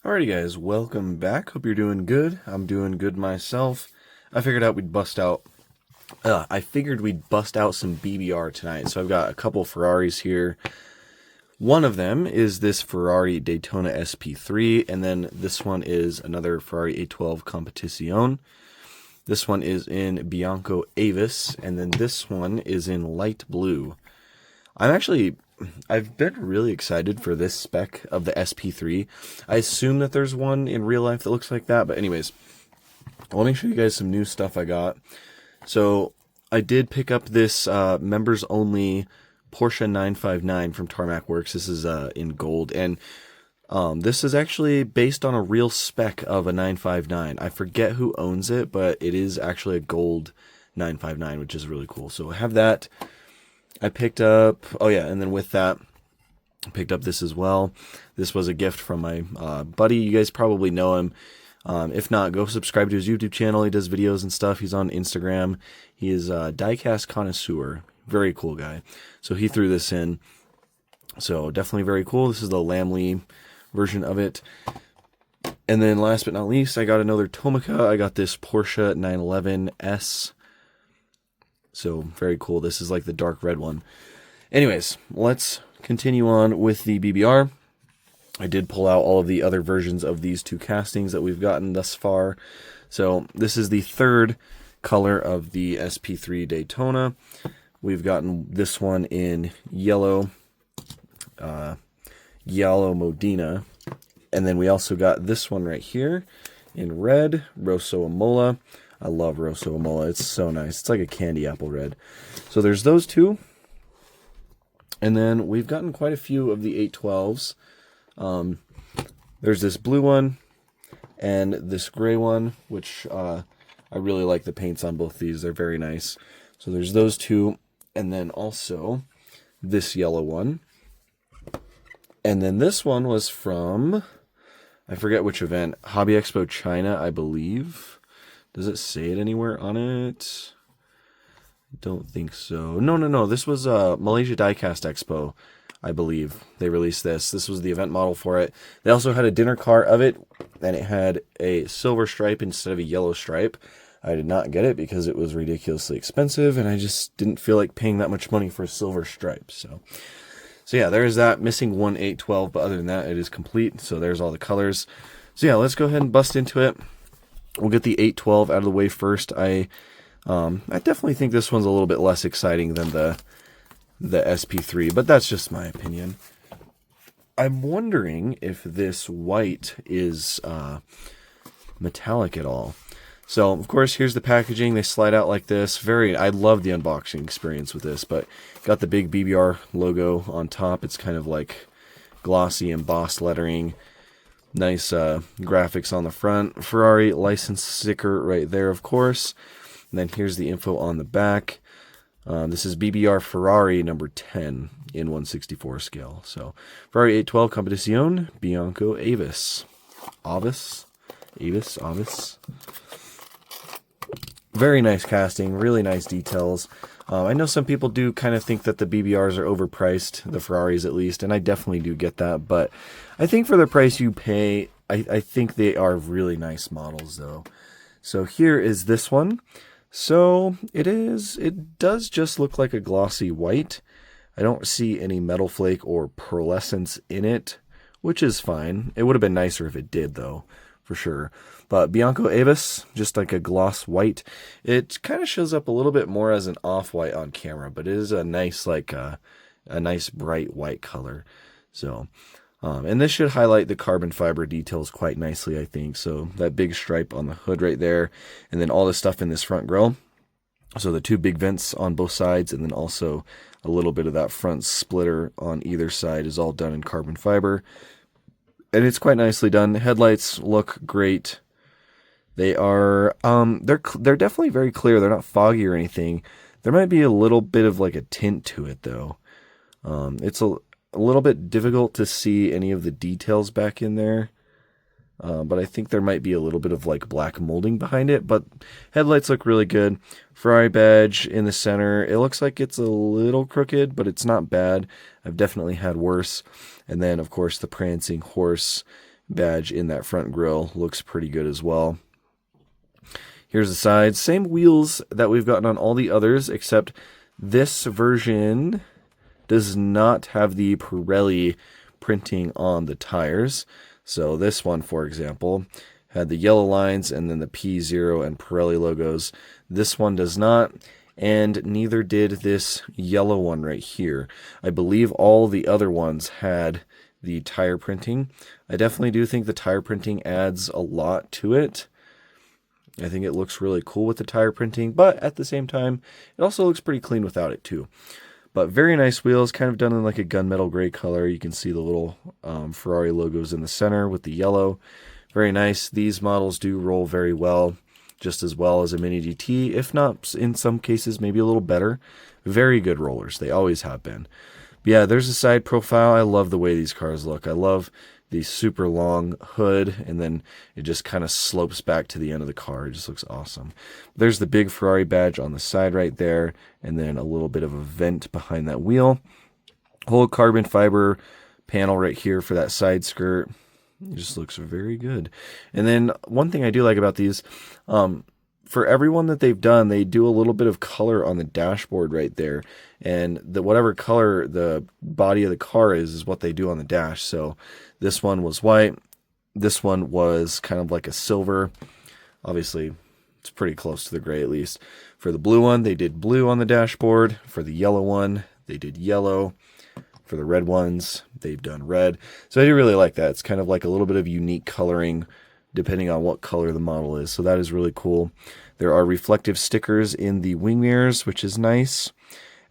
Alrighty guys, welcome back. Hope you're doing good. I'm doing good myself. I figured we'd bust out some BBR tonight. So I've got a couple Ferraris here. One of them is this Ferrari Daytona SP3, and then this one is another Ferrari 812 Competizione. This one is in Bianco Avus, and then this one is in light blue. I've been really excited for this spec of the SP3. I assume that there's one in real life that looks like that, but anyways, let me show you guys some new stuff I got. So I did pick up this members only Porsche 959 from Tarmac Works. This is in gold, and this is actually based on a real spec of a 959. I forget who owns it, but it is actually a gold 959, which is really cool. So I have that. I picked up, and then with that, I picked up this as well. This was a gift from my buddy. You guys probably know him. If not, go subscribe to his YouTube channel. He does videos and stuff. He's on Instagram. He is a Diecast connoisseur. Very cool guy. So he threw this in. So definitely very cool. This is the Lamley version of it. And then last but not least, I got another Tomica. I got this Porsche 911S. So very cool. This is like the dark red one. Anyways, let's continue on with the BBR. I did pull out all of the other versions of these two castings that we've gotten thus far. So this is the third color of the SP3 Daytona. We've gotten this one in yellow, yellow Modena. And then we also got this one right here in red, Rosso Imola. I love Rosso Imola. It's so nice. It's like a candy apple red. So there's those two. And then we've gotten quite a few of the 812s. There's this blue one and this gray one, which I really like the paints on both these. They're very nice. So there's those two. And then also this yellow one. And then this one was from, I forget which event, Hobby Expo China, I believe. Does it say it anywhere on it? Don't think so. No. This was Malaysia Diecast Expo, I believe. They released this. This was the event model for it. They also had a dinner car of it, and it had a silver stripe instead of a yellow stripe. I did not get it because it was ridiculously expensive, and I just didn't feel like paying that much money for a silver stripe. So yeah, there's that. Missing one 812, but other than that, it is complete. So there's all the colors. So yeah, let's go ahead and bust into it. We'll get the 812 out of the way first. I definitely think this one's a little bit less exciting than the SP3, but that's just my opinion. I'm wondering if this white is metallic at all. So, of course, here's the packaging. They slide out like this. I love the unboxing experience with this, but got the big BBR logo on top. It's kind of like glossy embossed lettering. Nice graphics on the front. Ferrari license sticker right there, of course. And then here's the info on the back. This is BBR Ferrari number 10 in 1/64 scale. So Ferrari 812 Competizione, Bianco Avus. Avus. Very nice casting, really nice details. I know some people do kind of think that the BBRs are overpriced, the Ferraris at least, and I definitely do get that, but I think for the price you pay, I think they are really nice models though. So here is this one. So it does just look like a glossy white. I don't see any metal flake or pearlescence in it, which is fine. It would have been nicer if it did though, for sure. But Bianco Avus, just like a gloss white. It kind of shows up a little bit more as an off-white on camera, but it is a nice, like a nice bright white color. So, and this should highlight the carbon fiber details quite nicely, I think. So that big stripe on the hood right there, and then all the stuff in this front grille. So the two big vents on both sides, and then also a little bit of that front splitter on either side is all done in carbon fiber. And it's quite nicely done. The headlights look great. They are, they're definitely very clear. They're not foggy or anything. There might be a little bit of like a tint to it though. It's a little bit difficult to see any of the details back in there. But I think there might be a little bit of like black molding behind it, but headlights look really good. Ferrari badge in the center. It looks like it's a little crooked, but it's not bad. I've definitely had worse. And then of course the prancing horse badge in that front grille. Looks pretty good as well. Here's the sides. Same wheels that we've gotten on all the others, except this version does not have the Pirelli printing on the tires. So this one, for example, had the yellow lines and then the P0 and Pirelli logos. This one does not, and neither did this yellow one right here. I believe all the other ones had the tire printing. I definitely do think the tire printing adds a lot to it. I think it looks really cool with the tire printing, but at the same time, it also looks pretty clean without it too. But very nice wheels, kind of done in like a gunmetal gray color. You can see the little Ferrari logos in the center with the yellow. Very nice. These models do roll very well, just as well as a Mini GT, if not in some cases maybe a little better. Very good rollers. They always have been. But yeah, there's a side profile. I love the way these cars look. I love the super long hood, and then it just kind of slopes back to the end of the car. It just looks awesome. There's the big Ferrari badge on the side right there, and then a little bit of a vent behind that wheel. Whole carbon fiber panel right here for that side skirt. It just looks very good. And then one thing I do like about these, for everyone that they've done, they do a little bit of color on the dashboard right there. And whatever color the body of the car is what they do on the dash. So this one was white. This one was kind of like a silver. Obviously, it's pretty close to the gray at least. For the blue one, they did blue on the dashboard. For the yellow one, they did yellow. For the red ones, they've done red. So I do really like that. It's kind of like a little bit of unique coloring depending on what color the model is. So that is really cool. There are reflective stickers in the wing mirrors, which is nice.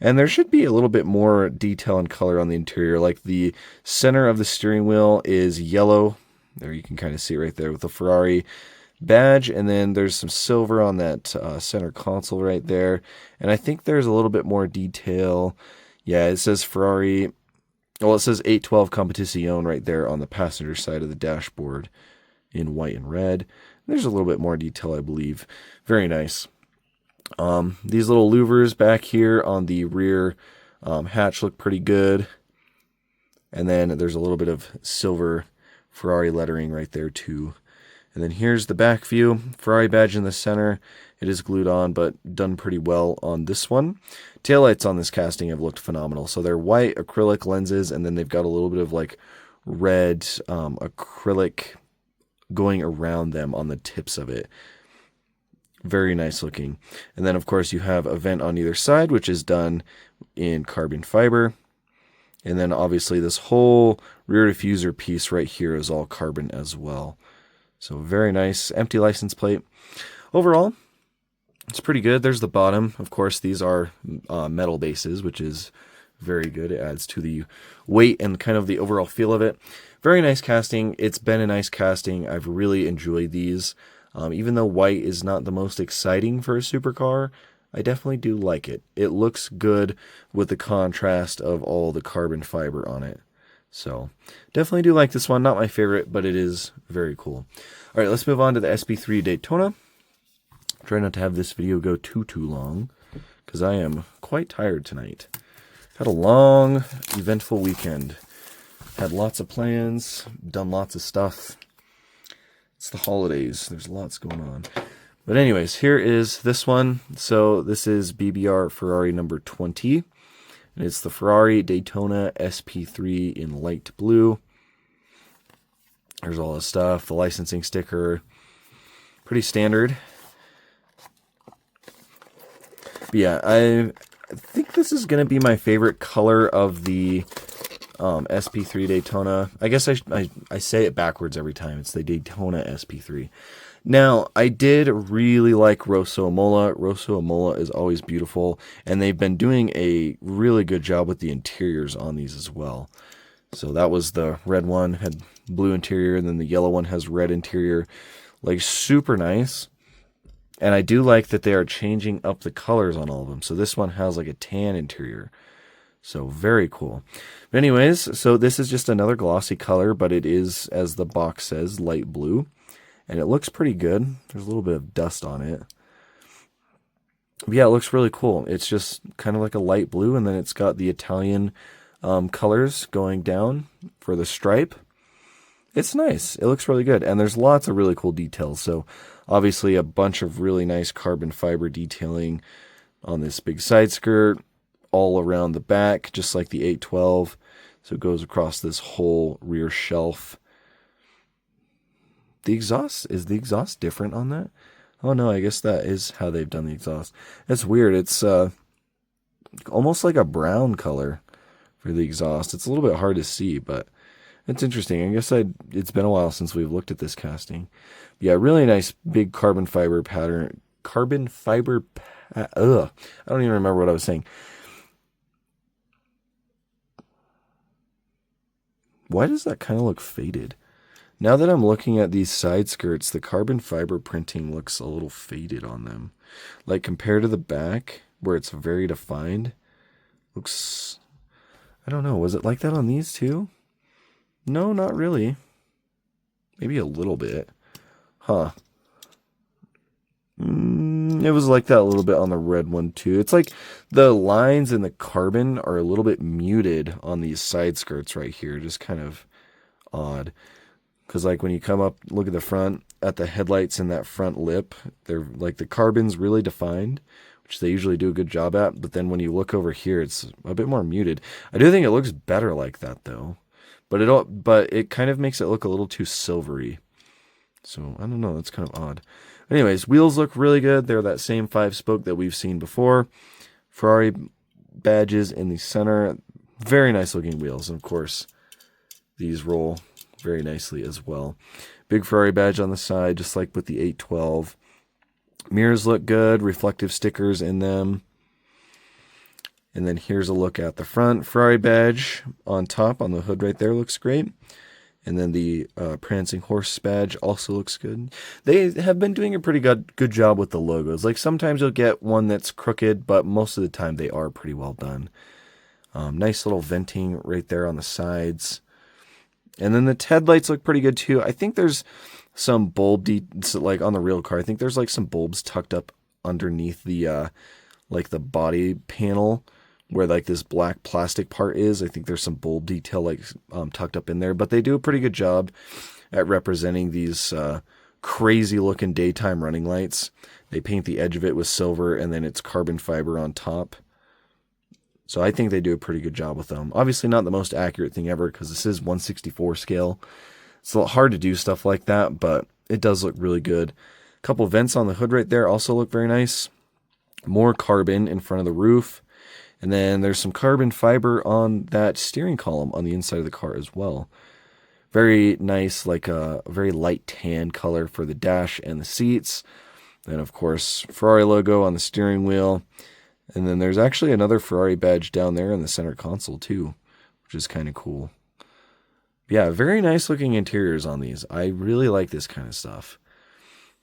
And there should be a little bit more detail and color on the interior. Like the center of the steering wheel is yellow. There you can kind of see it right there with the Ferrari badge. And then there's some silver on that center console right there. And I think there's a little bit more detail. Yeah, it says Ferrari. Well, it says 812 Competizione right there on the passenger side of the dashboard in white and red. There's a little bit more detail, I believe. Very nice. These little louvers back here on the rear hatch look pretty good. And then there's a little bit of silver Ferrari lettering right there too. And then here's the back view. Ferrari badge in the center. It is glued on, but done pretty well on this one. Taillights on this casting have looked phenomenal. So they're white acrylic lenses, and then they've got a little bit of like red acrylic going around them on the tips of it. Very nice looking. And then, of course, you have a vent on either side, which is done in carbon fiber. And then, obviously, this whole rear diffuser piece right here is all carbon as well. So, very nice. Empty license plate. Overall, it's pretty good. There's the bottom. Of course, these are metal bases, which is very good. It adds to the weight and kind of the overall feel of it. Very nice casting. It's been a nice casting. I've really enjoyed these. Even though white is not the most exciting for a supercar, I definitely do like it. It looks good with the contrast of all the carbon fiber on it. So definitely do like this one. Not my favorite, but it is very cool. All right, let's move on to the SP3 Daytona. Try not to have this video go too long because I am quite tired tonight. Had a long, eventful weekend. Had lots of plans, done lots of stuff. It's the holidays. There's lots going on. But anyways, here is this one. So this is BBR Ferrari number 20. And it's the Ferrari Daytona SP3 in light blue. There's all the stuff. The licensing sticker. Pretty standard. But yeah, I think this is going to be my favorite color of the SP3 Daytona. I guess I say it backwards every time. It's the Daytona SP3. Now, I did really like Rosso Imola. Rosso Imola is always beautiful, and they've been doing a really good job with the interiors on these as well. So that was the red one, had blue interior, and then the yellow one has red interior. Like, super nice. And I do like that they are changing up the colors on all of them. So this one has like a tan interior. So very cool. But anyways, so this is just another glossy color, but it is, as the box says, light blue. And it looks pretty good. There's a little bit of dust on it. But yeah, it looks really cool. It's just kind of like a light blue, and then it's got the Italian colors going down for the stripe. It's nice. It looks really good. And there's lots of really cool details. So obviously a bunch of really nice carbon fiber detailing on this big side skirt, all around the back, just like the 812. So it goes across this whole rear shelf. Is the exhaust different on that? Oh no, I guess that is how they've done the exhaust. It's weird. It's almost like a brown color for the exhaust. It's a little bit hard to see, but it's interesting. I guess it's been a while since we've looked at this casting. Yeah, really nice big carbon fiber pattern. I don't even remember what I was saying. Why does that kind of look faded? Now that I'm looking at these side skirts, the carbon fiber printing looks a little faded on them. Like compared to the back, where it's very defined, looks... I don't know, was it like that on these too? No, not really. Maybe a little bit. Huh. It was like that a little bit on the red one too. It's like the lines in the carbon are a little bit muted on these side skirts right here. Just kind of odd. Because like when you come up, look at the front, at the headlights and that front lip, they're like the carbon's really defined, which they usually do a good job at. But then when you look over here, it's a bit more muted. I do think it looks better like that though. But it kind of makes it look a little too silvery. So I don't know, that's kind of odd. Anyways, wheels look really good. They're that same 5-spoke that we've seen before. Ferrari badges in the center. Very nice looking wheels. And of course, these roll very nicely as well. Big Ferrari badge on the side, just like with the 812. Mirrors look good. Reflective stickers in them. And then here's a look at the front. Ferrari badge on top on the hood right there looks great. And then the prancing horse badge also looks good. They have been doing a pretty good job with the logos. Like sometimes you'll get one that's crooked, but most of the time they are pretty well done. Nice little venting right there on the sides. And then the headlights look pretty good too. I think there's some bulb, like on the real car, I think there's like some bulbs tucked up underneath the like the body panel, where like this black plastic part is. I think there's some bulb detail like tucked up in there, but they do a pretty good job at representing these crazy looking daytime running lights. They paint the edge of it with silver and then it's carbon fiber on top. So I think they do a pretty good job with them. Obviously not the most accurate thing ever because this is 1/64 scale. It's a little hard to do stuff like that, but it does look really good. A couple vents on the hood right there also look very nice. More carbon in front of the roof. And then there's some carbon fiber on that steering column on the inside of the car as well. Very nice, like a very light tan color for the dash and the seats. Then, of course, Ferrari logo on the steering wheel. And then there's actually another Ferrari badge down there in the center console too, which is kind of cool. Yeah, very nice looking interiors on these. I really like this kind of stuff.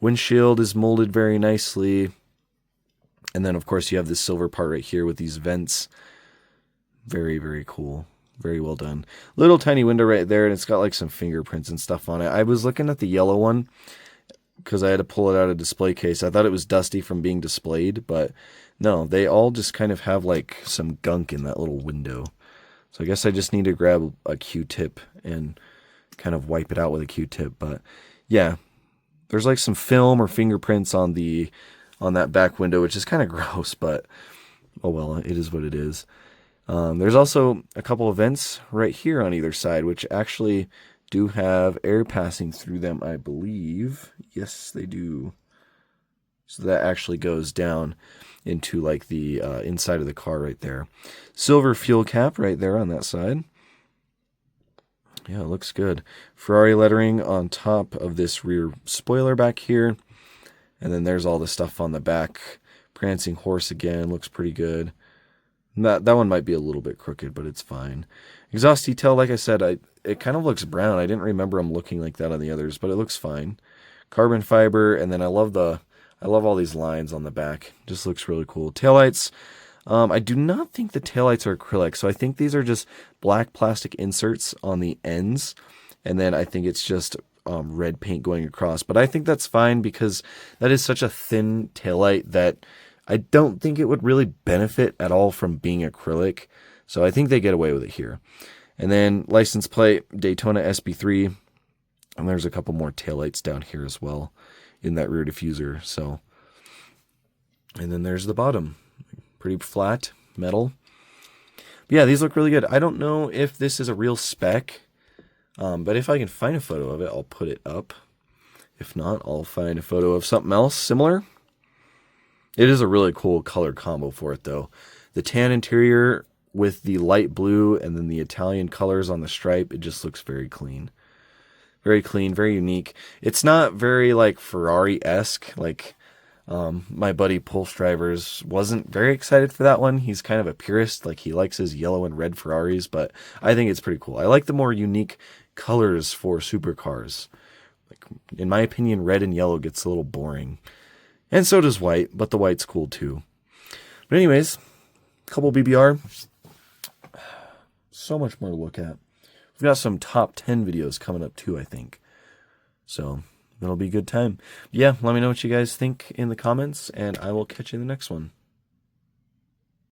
Windshield is molded very nicely. And then, of course, you have this silver part right here with these vents. Very, very cool. Very well done. Little tiny window right there, and it's got like some fingerprints and stuff on it. I was looking at the yellow one because I had to pull it out of a display case. I thought it was dusty from being displayed, but no, they all just kind of have like some gunk in that little window. So I guess I just need to grab a Q-tip and kind of wipe it out with a Q-tip. But yeah, there's like some film or fingerprints on that back window, which is kind of gross, but oh well, it is what it is. There's also a couple of vents right here on either side, which actually do have air passing through them, I believe. Yes, they do. So that actually goes down into like the inside of the car right there. Silver fuel cap right there on that side. Yeah, it looks good. Ferrari lettering on top of this rear spoiler back here. And then there's all the stuff on the back. Prancing horse again, looks pretty good. That one might be a little bit crooked, but it's fine. Exhaust detail, like I said, it kind of looks brown. I didn't remember them looking like that on the others, but it looks fine. Carbon fiber, and then I love all these lines on the back. Just looks really cool. Taillights. I do not think the taillights are acrylic, so I think these are just black plastic inserts on the ends, and then I think it's just red paint going across. But I think that's fine because that is such a thin taillight that I don't think it would really benefit at all from being acrylic. So I think they get away with it here. And then license plate, Daytona SP3. And there's a couple more taillights down here as well in that rear diffuser. So, and then there's the bottom. Pretty flat, metal. But yeah, these look really good. I don't know if this is a real spec, but if I can find a photo of it, I'll put it up. If not, I'll find a photo of something else similar. It is a really cool color combo for it, though. The tan interior with the light blue and then the Italian colors on the stripe, it just looks very clean. Very clean, very unique. It's not very like Ferrari-esque. Like my buddy Pulse Drivers wasn't very excited for that one. He's kind of a purist. Like he likes his yellow and red Ferraris, but I think it's pretty cool. I like the more unique colors for supercars. Like in my opinion, red and yellow gets a little boring. And so does white, but the white's cool too. But anyways, couple BBR. So much more to look at. We've got some top 10 videos coming up too, I think. So that'll be a good time. Yeah, let me know what you guys think in the comments, and I will catch you in the next one.